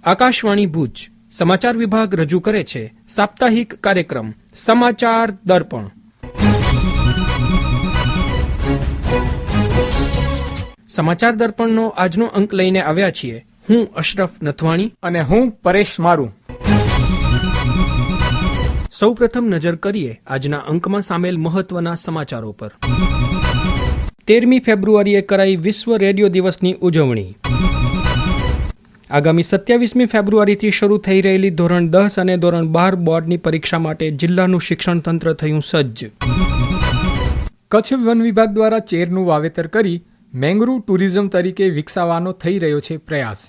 આકાશવાણી ભુજ સમાચાર વિભાગ રજૂ કરે છે સાપ્તાહિક કાર્યક્રમ સમાચાર દર્પણ. સમાચાર દર્પણનો આજનો અંક લઈને આવ્યા છીએ. હું અશરફ નથવાણી અને હું પરેશ મારું. સૌપ્રથમ નજર કરીએ આજના અંકમાં સામેલ મહત્વના સમાચારો પર. 13મી ફેબ્રુઆરીએ કરાઈ વિશ્વ રેડિયો દિવસની ઉજવણી. આગામી 27મી ફેબ્રુઆરીથી શરૂ થઈ રહેલી ધોરણ 10 અને ધોરણ 12 બોર્ડની પરીક્ષા માટે જિલ્લાનું શિક્ષણ તંત્ર થયું સજ્જ. કચ્છ વન વિભાગ દ્વારા ચેરનું વાવેતર કરી મેંગ્રુવ ટુરિઝમ તરીકે વિકસાવવાનો થઈ રહ્યો છે પ્રયાસ.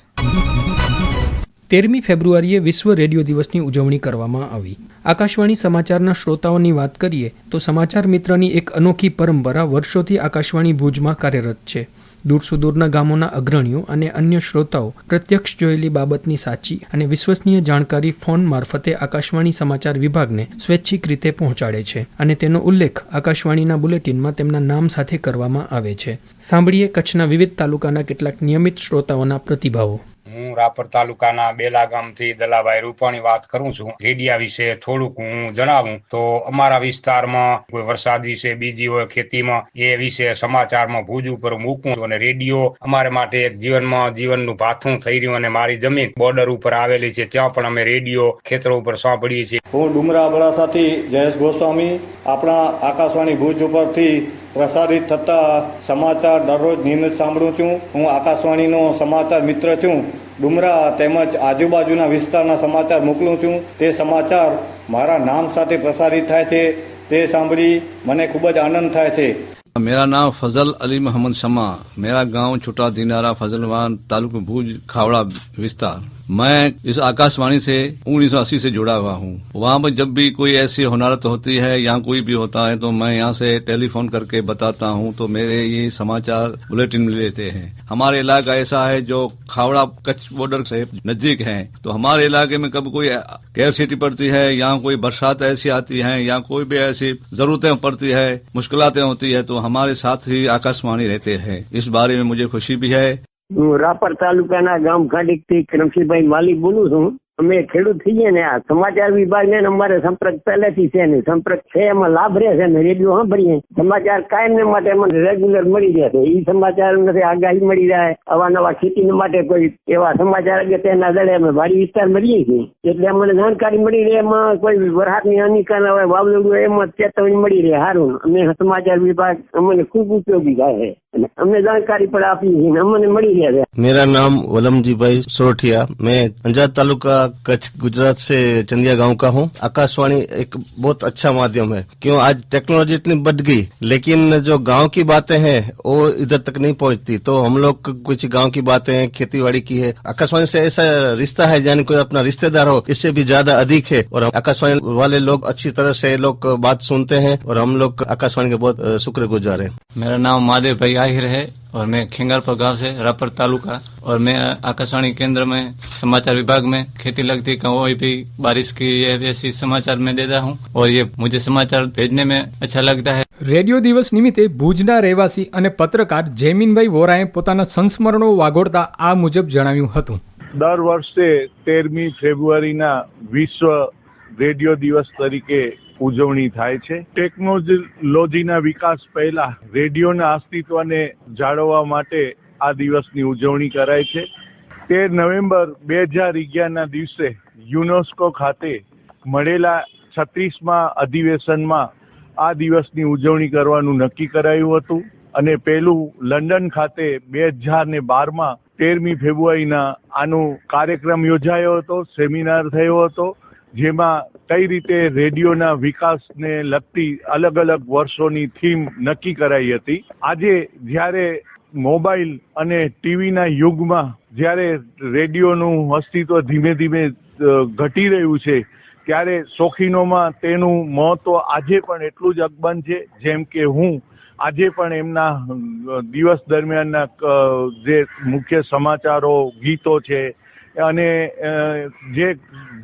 13મી ફેબ્રુઆરીએ વિશ્વ રેડિયો દિવસની ઉજવણી કરવામાં આવી. આકાશવાણી સમાચારના શ્રોતાઓની વાત કરીએ તો સમાચાર મિત્રની એક અનોખી પરંપરા વર્ષોથી આકાશવાણી ભુજમાં કાર્યરત છે. દૂર સુદૂરના ગામોના અગ્રણીઓ અને અન્ય શ્રોતાઓ પ્રત્યક્ષ જોયેલી બાબતની સાચી અને વિશ્વસનીય જાણકારી ફોન મારફતે આકાશવાણી સમાચાર વિભાગને સ્વૈચ્છિક રીતે પહોંચાડે છે અને તેનો ઉલ્લેખ આકાશવાણીના બુલેટિનમાં તેમના નામ સાથે કરવામાં આવે છે. સાંભળીએ કચ્છના વિવિધ તાલુકાના કેટલાક નિયમિત શ્રોતાઓના પ્રતિભાવો. હું રાપર તાલુકાના બેલા ગામથી દલાભાઈ રૂપાણી વાત કરું છું. રેડિયા વિશે થોડુંક હું જણાવું તો અમારા વિસ્તારમાં કોઈ વરસાદ વિશે બીજી હોય ખેતીમાં એ વિશે સમાચારમાં ભુજ ઉપર મૂકું છું અને રેડિયો અમારે માટે એક જીવનનું ભાથું થઈ રહ્યું અને મારી જમીન બોર્ડર ઉપર આવેલી છે ત્યાં પણ અમે રેડિયો ખેતરો ઉપર સાંભળીએ છીએ. હું ડુમરા અબડાસાથી જયેશ ગોસ્વામી આપણા આકાશવાણી ભુજ ઉપરથી પ્રસારિત થતા સમાચાર દરરોજ નિયમિત સાંભળું છું. હું આકાશવાણીનો સમાચાર મિત્ર છું. ડુમરા તેમજ આજુબાજુના વિસ્તારના સમાચાર મોકલું છું. તે સમાચાર મારા નામ સાથે પ્રસારિત થાય છે. તે સાંભળી મને ખૂબ જ આનંદ થાય છે. मेरा नाम फजल अली मोहम्मद शमा, मेरा गांव छोटा दिनारा फजलवान तालुका भूज खावड़ा विस्तार. मैं इस आकाशवाणी से 1980 से जुड़ा हुआ हूँ. वहाँ पर जब भी कोई ऐसी होनारत होती है या कोई भी होता है तो मैं यहाँ से टेलीफोन करके बताता हूँ तो मेरे ये समाचार बुलेटिन में लेते हैं. हमारे इलाका ऐसा है जो खावड़ा कच्छ बॉर्डर से नजदीक है तो हमारे इलाके में कभी कोई कैरसिटी पड़ती है या कोई बरसात ऐसी आती है या कोई भी ऐसी जरूरतें पड़ती है, मुश्किलातें होती है तो हमारे साथ ही आकाशवाणी रहते हैं. इस बारे में मुझे खुशी भी है. હું રાપર તાલુકાના ગામ ખાડીકથી કરમશીભાઈ માલી બોલું છું. અમે ખેડૂત છીએ ને આ સમાચાર વિભાગને અમારે સંપર્ક પહેલેથી છે ને સંપર્ક છે એમાં લાભ રહે છે ને રેડિયો સાંભળીએ સમાચાર કાયમ માટે અમને રેગ્યુલર મળી રહે છે. એ સમાચાર નથી આગાહી મળી જાય અવાનવા ખેતી માટે કોઈ એવા સમાચાર તેના દળે અમે વાડી વિસ્તારમાં રહીએ છીએ એટલે અમને જાણકારી મળી રહે. એમાં કોઈ વરસાદની હાનિકાર હોય વાવઝોડું એમાં ચેતવણી મળી રહે. સારું અમે સમાચાર વિભાગ અમને ખૂબ ઉપયોગી થાય છે અને અમને जानकारी पर आपी अમને મળી રહ્યા છે. मेरा नाम वलमजी भाई सोरठिया, मैं अंजार तालुका कच्छ गुजरात से चंदिया गांव का हूँ. आकाशवाणी एक बहुत अच्छा माध्यम है. क्यों आज टेक्नोलॉजी इतनी बढ़ गई लेकिन जो गांव की बातें हैं वो इधर तक नहीं पहुंचती. तो हम लोग कुछ गांव की बातें हैं, खेती की है. आकाशवाणी से ऐसा रिश्ता है यानी कोई अपना रिश्तेदार हो इससे भी ज्यादा अधिक है और आकाशवाणी वाले लोग अच्छी तरह से लोग बात सुनते हैं और हम लोग आकाशवाणी के बहुत शुक्रगुजार है. मेरा नाम महादेव भाई आहिर है और मैं खेंगारपुर गांव से रापर तालुका और मैं आकाशवाणी केंद्र में समाचार विभाग में खेती लगती कोई भी बारिश की ऐसी समाचार में देता हूँ और ये मुझे समाचार भेजने में अच्छा लगता है. રેડિયો દિવસ નિમિત્તે ભુજના રહેવાસી અને પત્રકાર જયમીનભાઈ વોરાએ પોતાના સંસ્મરણો વાગોળતા આ મુજબ જણાવ્યું હતું. દર વર્ષે 13મી ફેબ્રુઆરીના વિશ્વ રેડિયો દિવસ તરીકે ઉજવણી થાય છે. ટેકનોલોજીના વિકાસ પહેલા રેડિયોના અસ્તિત્વને જાળવવા માટે આ દિવસની ઉજવણી કરાય છે. 13 નવેમ્બર 2011ના દિવસે યુનેસ્કો ખાતે મળેલા 36મા અધિવેશનમાં આ દિવસની ઉજવણી કરવાનું નક્કી કરાયું હતું અને પહેલું લંડન ખાતે 2012માં 13મી ફેબ્રુઆરીના આનો કાર્યક્રમ યોજાયો હતો, સેમિનાર થયો હતો જેમાં કઈ રીતે રેડિયોના વિકાસને લગતી અલગ અલગ વર્ષોની થીમ નક્કી કરાઈ હતી. આજે જ્યારે મોબાઈલ અને ટીવીના યુગમાં જ્યારે રેડિયોનું અસ્તિત્વ ધીમે ધીમે ઘટી રહ્યું છે ત્યારે શોખીનોમાં તેનું મહત્વ આજે પણ એટલું જ અકબંધ છે. જેમ કે હું આજે પણ એમના દિવસ દરમિયાનના જે મુખ્ય સમાચારો, ગીતો છે અને જે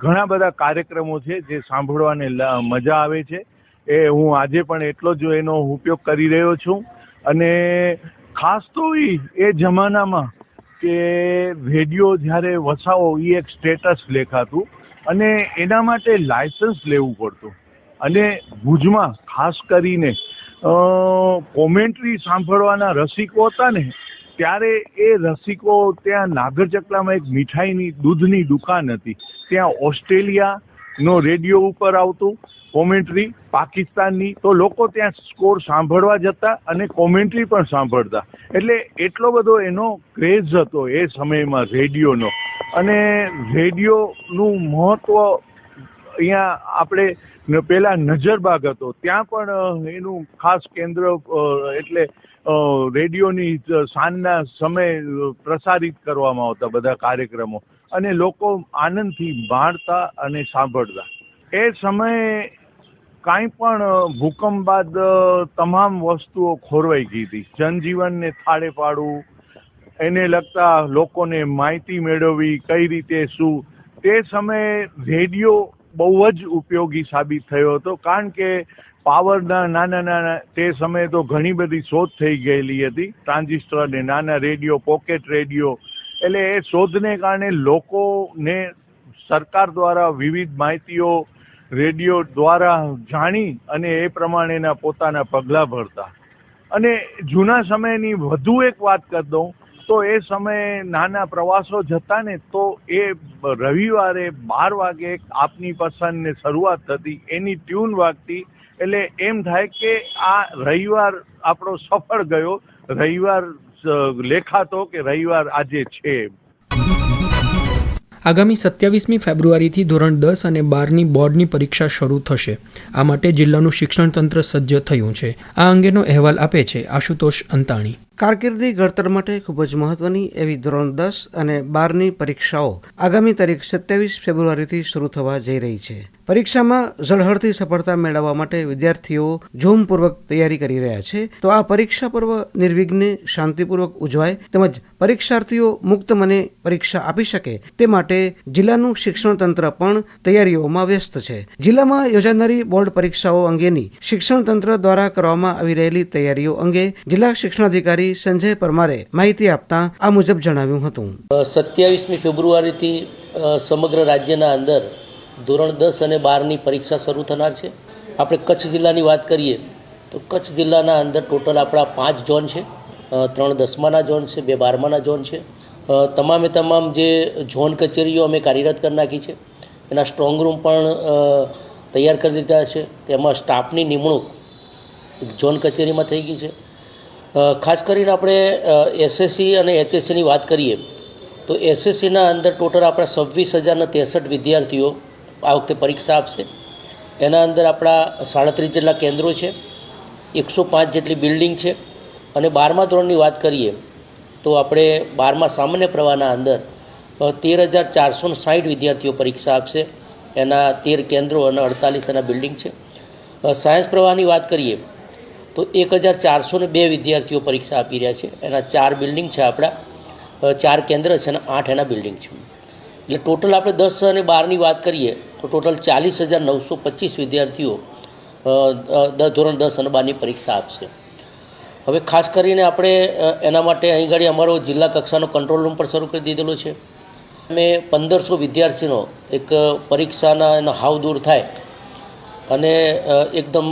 ઘણા બધા કાર્યક્રમો છે જે સાંભળવાને મજા આવે છે એ હું આજે પણ એટલો જ એનો ઉપયોગ કરી રહ્યો છું. અને ખાસ તો એ જમાનામાં કે રેડિયો જ્યારે વસાવો એ એક સ્ટેટસ લેખાતું અને એના માટે લાયસન્સ લેવું પડતું. અને ભુજમાં ખાસ કરીને કોમેન્ટ્રી સાંભળવાના રસિકો હતા ને, ત્યારે એ રસિકો ત્યાં નાગરચકલામાં એક મીઠાઈની દૂધની દુકાન હતી, ત્યાં ઓસ્ટ્રેલિયા નો રેડિયો ઉપર આવતું કોમેન્ટ્રી, પાકિસ્તાનની, તો લોકો ત્યાં સ્કોર સાંભળવા જતા અને કોમેન્ટ્રી પણ સાંભળતા. એટલે એટલો બધો એનો ક્રેઝ હતો એ સમયમાં રેડિયોનો. અને રેડિયોનું મહત્વ અહીંયા આપણે પેલા નજરબાગ હતો, ત્યાં પણ એનું ખાસ કેન્દ્ર એટલે રેડિયોની સાંજના સમય પ્રસારિત કરવામાં આવતા બધા કાર્યક્રમો અને લોકો આનંદથી માણતા અને સાંભળતા. એ સમયે કાંઈ પણ ભૂકંપ બાદ તમામ વસ્તુઓ ખોરવાઈ ગઈ હતી. જનજીવનને થાળે પાડવું, એને લગતા લોકોને માહિતી મેળવવી, કઈ રીતે શું, તે સમયે રેડિયો બહુ જ ઉપયોગી સાબિત થયો હતો. કારણ કે પાવરના નાના તે સમયે તો ઘણી બધી શોધ થઈ ગયેલી હતી, ટ્રાન્ઝિસ્ટર અને નાના રેડિયો, પોકેટ રેડિયો. એટલે એ શોધને કારણે લોકોને સરકાર દ્વારા વિવિધ માહિતીઓ રેડિયો દ્વારા જાણી અને એ પ્રમાણેના પોતાના પગલાં ભરતા. અને જૂના સમયની વધુ એક વાત કરી દઉં તો એ સમયે નાના પ્રવાસો જતા ને, તો એ રવિવારે 12 વાગે આપની પસંદને શરૂઆત થતી, એની ટ્યુન વાગતી, એટલે એમ થાય કે આ રવિવાર આપણો સફળ ગયો, રવિવાર લેખાતો કે રવિવાર આજે છે. આગામી 27મી ફેબ્રુઆરીથી ધોરણ 10 અને 12ની બોર્ડની પરીક્ષા શરૂ થશે. આ માટે જિલ્લાનું શિક્ષણ તંત્ર સજ્જ થયું છે. આ અંગેનો અહેવાલ આપે છે આશુતોષ અંતાણી. કારકિર્દી ઘડતર માટે ખૂબ જ મહત્વની એવી ધોરણ 10 અને 12ની પરીક્ષાઓ આગામી તારીખ 27 ફેબ્રુઆરીથી શરૂ થવા જઈ રહી છે. પરીક્ષામાં ઝળહળતી સફળતા મેળવવા માટે વિદ્યાર્થીઓ જોમપૂર્વક તૈયારી કરી રહ્યા છે. તો આ પરીક્ષા પર્વ નિર્વિઘ્ને શાંતિપૂર્વક ઉજવાય તેમજ પરીક્ષાર્થીઓ મુક્ત મને પરીક્ષા આપી શકે તે માટે જિલ્લાનું શિક્ષણ તંત્ર પણ તૈયારીઓમાં વ્યસ્ત છે. જિલ્લામાં યોજાનારી બોર્ડ પરીક્ષાઓ અંગેની શિક્ષણ તંત્ર દ્વારા કરવામાં આવી રહેલી તૈયારીઓ અંગે જિલ્લા શિક્ષણાધિકારી સંજય પરમારે માહિતી આપતા આ મુજબ જણાવ્યું હતું. 27મી ફેબ્રુઆરીથી સમગ્ર રાજ્યના અંદર ધોરણ 10 અને 12ની પરીક્ષા શરૂ થનાર છે. આપણે કચ્છ જિલ્લાની વાત કરીએ તો કચ્છ જિલ્લાના અંદર ટોટલ આપણા 5 ઝોન છે, 3 10માના ઝોન છે, 2 12માના ઝોન છે. તમામે તમામ જે ઝોન કચેરીઓ અમે કાર્યરત કરી નાખી છે, એના સ્ટ્રોંગ રૂમ પણ તૈયાર કરી દીધા છે. તેમાં સ્ટાફની નિમણૂક ઝોન કચેરીમાં થઈ ગઈ છે. ખાસ કરીને આપણે એસએસસી અને એચએસસીની વાત કરીએ તો એસએસસીના અંદર ટોટલ આપણા 26,063 વિદ્યાર્થીઓ આ વખતે પરીક્ષા આપશે. એના અંદર આપણા 37 જેટલા કેન્દ્રો છે, 105 જેટલી બિલ્ડિંગ છે. અને 12મા ધોરણની વાત કરીએ તો આપણે 12મા સામાન્ય પ્રવાહના અંદર 13,460 વિદ્યાર્થીઓ પરીક્ષા આપશે. એના 13 કેન્દ્રો અને 48 એના બિલ્ડિંગ છે. સાયન્સ પ્રવાહની વાત કરીએ તો 1,402 વિદ્યાર્થીઓ પરીક્ષા આપી રહ્યા છે. એના 4 બિલ્ડિંગ છે, આપણા 4 કેન્દ્ર છે અને 8 એના બિલ્ડિંગ છે. એટલે ટોટલ આપણે 10 અને 12ની વાત કરીએ તો ટોટલ 40,925 વિદ્યાર્થીઓ ધોરણ 10 અને 12ની પરીક્ષા આપશે. હવે ખાસ કરીને આપણે એના માટે અહીં ઘડી અમારો જિલ્લા કક્ષાનો કંટ્રોલ રૂમ પણ શરૂ કરી દીધેલો છે. અમે 1500 વિદ્યાર્થીનો એક પરીક્ષાના એનો હાવ દૂર થાય અને એકદમ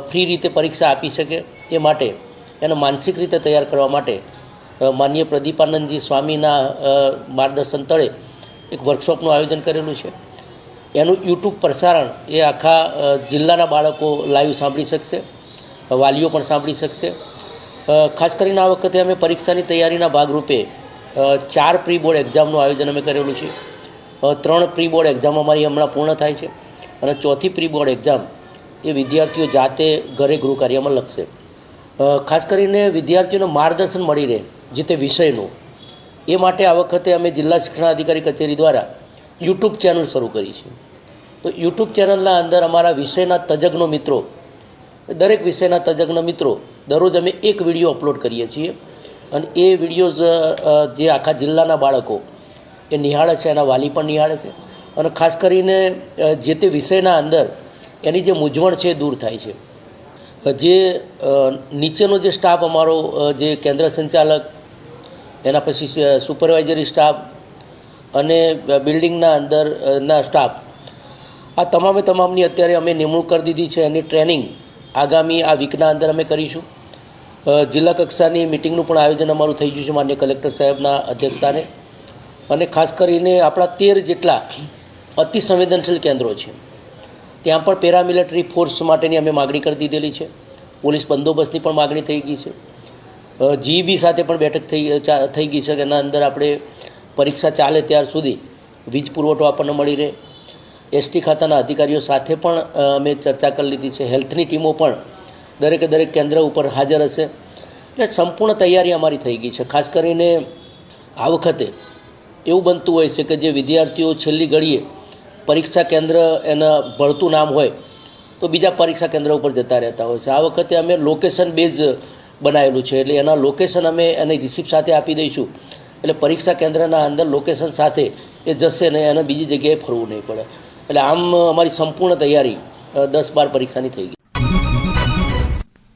ફ્રી રીતે પરીક્ષા આપી શકે એ માટે એને માનસિક રીતે તૈયાર કરવા માટે માનનીય પ્રદીપાનંદજી સ્વામીના માર્ગદર્શન તળે એક વર્કશોપનું આયોજન કરેલું છે. એનું યુટ્યુબ પ્રસારણ એ આખા જિલ્લાના બાળકો લાઈવ સાંભળી શકશે, વાલીઓ પણ સાંભળી શકશે. ખાસ કરીને આ વખતે અમે પરીક્ષાની તૈયારીના ભાગરૂપે 4 પ્રી બોર્ડ એક્ઝામનું આયોજન અમે કરેલું છે. 3 પ્રી બોર્ડ એક્ઝામ અમારી હમણાં પૂર્ણ થાય છે અને 4થી પ્રી બોર્ડ એક્ઝામ એ વિદ્યાર્થીઓ જાતે ઘરે ગૃહ કાર્યમાં લખશે. ખાસ કરીને વિદ્યાર્થીઓને માર્ગદર્શન મળી રહે જે તે વિષયનું, એ માટે આ વખતે અમે જિલ્લા શિક્ષણાધિકારી કચેરી દ્વારા યુટ્યુબ ચેનલ શરૂ કરી છે. તો યુટ્યુબ ચેનલના અંદર અમારા વિષયના તજજ્ઞો મિત્રો, દરેક વિષયના તજજ્ઞ મિત્રો દરરોજ અમે એક વિડીયો અપલોડ કરીએ છીએ અને એ વિડીયોઝ જે આખા જિલ્લાના બાળકો એ નિહાળે છે, એના વાલી પણ નિહાળે છે અને ખાસ કરીને જે તે વિષયના અંદર એની જે મૂંઝવણ છે એ દૂર થાય છે. જે નીચેનો જે સ્ટાફ અમારો જે કેન્દ્ર સંચાલક એના પછી સુપરવાઇઝરી સ્ટાફ અને બિલ્ડિંગના અંદરના સ્ટાફ, આ તમામની અત્યારે અમે નિમણૂક કરી દીધી છે. એની ટ્રેનિંગ આગામી આ વીકના અંદર અમે કરીશું. જિલ્લા કક્ષાની મિટિંગનું પણ આયોજન અમારું થઈ ગયું છે માનનીય કલેક્ટર સાહેબના અધ્યક્ષસ્થાને. અને ખાસ કરીને આપણા 13 જેટલા અતિ સંવેદનશીલ કેન્દ્રો છે, ત્યાં પણ પેરામિલિટરી ફોર્સ માટેની અમે માગણી કરી દીધેલી છે. પોલીસ બંદોબસ્તની પણ માગણી થઈ ગઈ છે. જીઈબી સાથે પણ બેઠક થઈ ગઈ છે કે એના અંદર આપણે પરીક્ષા ચાલે ત્યાર સુધી વીજ પુરવઠો આપણને મળી રહે. એસટી ખાતાના અધિકારીઓ સાથે પણ અમે ચર્ચા કરી લીધી છે. હેલ્થની ટીમો પણ દરેક કેન્દ્ર ઉપર હાજર હશે. એટલે સંપૂર્ણ તૈયારી અમારી થઈ ગઈ છે. ખાસ કરીને આ વખતે એવું બનતું હોય છે કે જે વિદ્યાર્થીઓ છેલ્લી ઘડીએ પરીક્ષા કેન્દ્ર એના ભળતું નામ હોય તો બીજા પરીક્ષા કેન્દ્ર ઉપર જતા રહેતા હોય છે. આ વખતે અમે લોકેશન બેઝ બનાવેલું છે, એટલે એના લોકેશન અમે એને રિસિપ્ટ સાથે આપી દઈશું. એટલે પરીક્ષા કેન્દ્રના અંદર લોકેશન સાથે એ જશે ને એને બીજી જગ્યાએ ફરવું નહીં પડે. એટલે આમ અમારી સંપૂર્ણ તૈયારી 10-12 પરીક્ષાની થઈ ગઈ.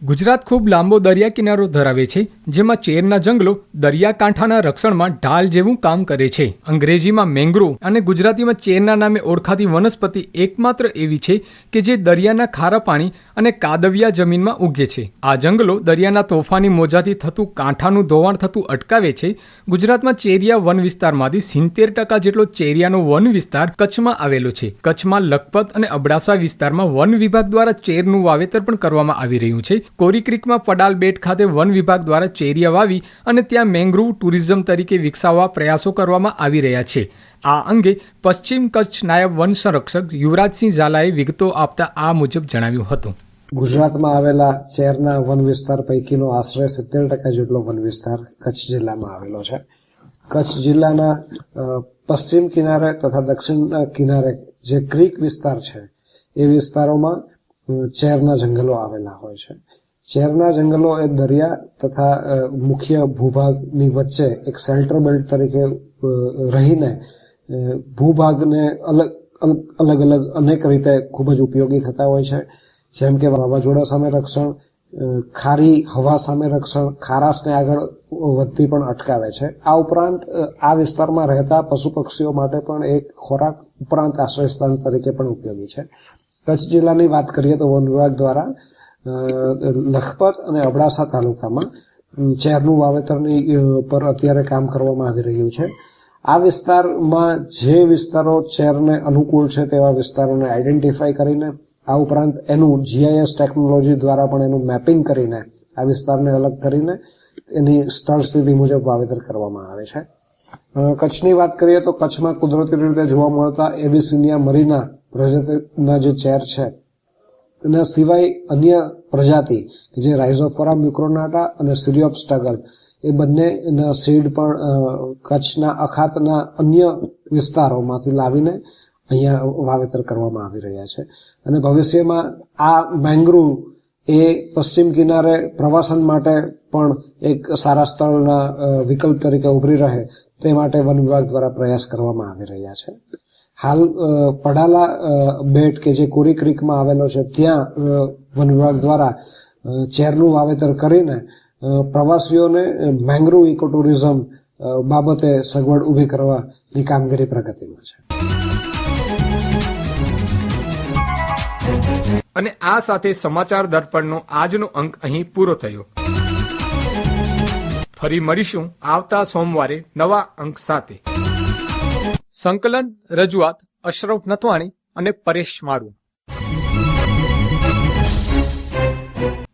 ગુજરાત ખૂબ લાંબો દરિયા કિનારો ધરાવે છે, જેમાં ચેરના જંગલો દરિયાકાંઠાના રક્ષણમાં ઢાલ જેવું કામ કરે છે. અંગ્રેજીમાં મેંગ્રોવ અને ગુજરાતીમાં ચેરના નામે ઓળખાતી વનસ્પતિ એકમાત્ર એવી છે કે જે દરિયાના ખારા પાણી અને કાદવિયા જમીનમાં ઉગે છે. આ જંગલો દરિયાના તોફાની મોજાથી થતું કાંઠાનું ધોવાણ થતું અટકાવે છે. ગુજરાતમાં ચેરિયા વન વિસ્તારમાંથી 70% જેટલો ચેરિયાનો વન વિસ્તાર કચ્છમાં આવેલો છે. કચ્છમાં લખપત અને અબડાસા વિસ્તારમાં વન વિભાગ દ્વારા ચેરનું વાવેતર પણ કરવામાં આવી રહ્યું છે. કોરી ક્રિકમાં પડાલ બેટ ખાતે વન વિભાગ દ્વારા ચેરિયા વાવી અને ત્યાં મેંગ્રોવ ટુરિઝમ તરીકે વિકસાવવા પ્રયાસો કરવામાં આવી રહ્યા છે. આ અંગે પશ્ચિમ કચ્છ નાયબ વન સંરક્ષક યુવરાજસિંહ ઝાલાએ વિગતો આપતા આ મુજબ જણાવ્યું હતું. ગુજરાતમાં આવેલા ચેરના વન વિસ્તાર પૈકીનો આશરે 70% જેટલો વન વિસ્તાર કચ્છ જિલ્લામાં આવેલો છે. કચ્છ જિલ્લાના પશ્ચિમ કિનારે તથા દક્ષિણ કિનારે જે ક્રીક વિસ્તાર છે એ વિસ્તારોમાં ચેરના જંગલો આવેલા હોય છે. ચેરના જંગલો એ દરિયા તથા મુખ્ય ભૂભાગની વચ્ચે એક શેલ્ટર બેલ્ટ તરીકે રહીને ભૂભાગને અલગ અનેક રીતે ખૂબ જ ઉપયોગી થતા હોય છે. જેમ કે વાવાઝોડા સામે રક્ષણ, ખારી હવા સામે રક્ષણ, ખારાશને આગળ વધતી પણ અટકાવે છે. આ ઉપરાંત આ વિસ્તારમાં રહેતા પશુ પક્ષીઓ માટે પણ એક ખોરાક ઉપરાંત આશ્રયસ્થાન તરીકે પણ ઉપયોગી છે. કચ્છ જિલ્લાની વાત કરીએ તો વન વિભાગ દ્વારા લખપત અને અબડાસા તાલુકામાં ચેરનું વાવેતરની પર અત્યારે કામ કરવામાં આવી રહ્યું છે. આ વિસ્તારમાં જે વિસ્તારો ચેરને અનુકૂળ છે તેવા વિસ્તારોને આઈડેન્ટિફાઈ કરીને આ ઉપરાંત એનું GIS ટેકનોલોજી દ્વારા પણ એનું મેપિંગ કરીને આ વિસ્તારને અલગ કરીને એની સ્થળ સ્થિતિ મુજબ વાવેતર કરવામાં આવે છે. કચ્છની વાત કરીએ તો કચ્છમાં કુદરતી રીતે જોવા મળતા એબિસિનિયા મરીના પ્રજાતિના જે ચેર છે એના સિવાય અન્ય પ્રજાતિ કે જે રાઇઝોફોરા મ્યુક્રોનાટા અને સિરિયોપ્સ ટગલ એ બંનેના સીડ પણ કચ્છના અખાતના અન્ય વિસ્તારોમાંથી લાવીને અહીંયા વાવેતર કરવામાં આવી રહ્યા છે. અને ભવિષ્યમાં આ મેંગ્રોવ એ પશ્ચિમ કિનારે પ્રવાસન માટે પણ એક સારા સ્થળના વિકલ્પ તરીકે ઉભરી રહે તે માટે વન વિભાગ દ્વારા પ્રયાસ કરવામાં આવી રહ્યા છે. હાલ પડાલા બેટ કે જે કોરી ક્રીકમાં આવેલો છે ત્યાં વન વિભાગ દ્વારા ચેરનું વાવેતર કરીને પ્રવાસીઓને મેંગ્રોવ ઇકો ટુરિઝમ બાબતે સગવડ ઊભી કરવાની કામગીરી પ્રગતિમાં છે. અને આ સાથે સમાચાર દર્પણનો આજનો અંક અહીં પૂરો થયો. ફરી મળીશું આવતા સોમવારે નવા અંક સાથે. સંકલન રજૂઆત અશરફ નથવાણી અને પરેશ મારું.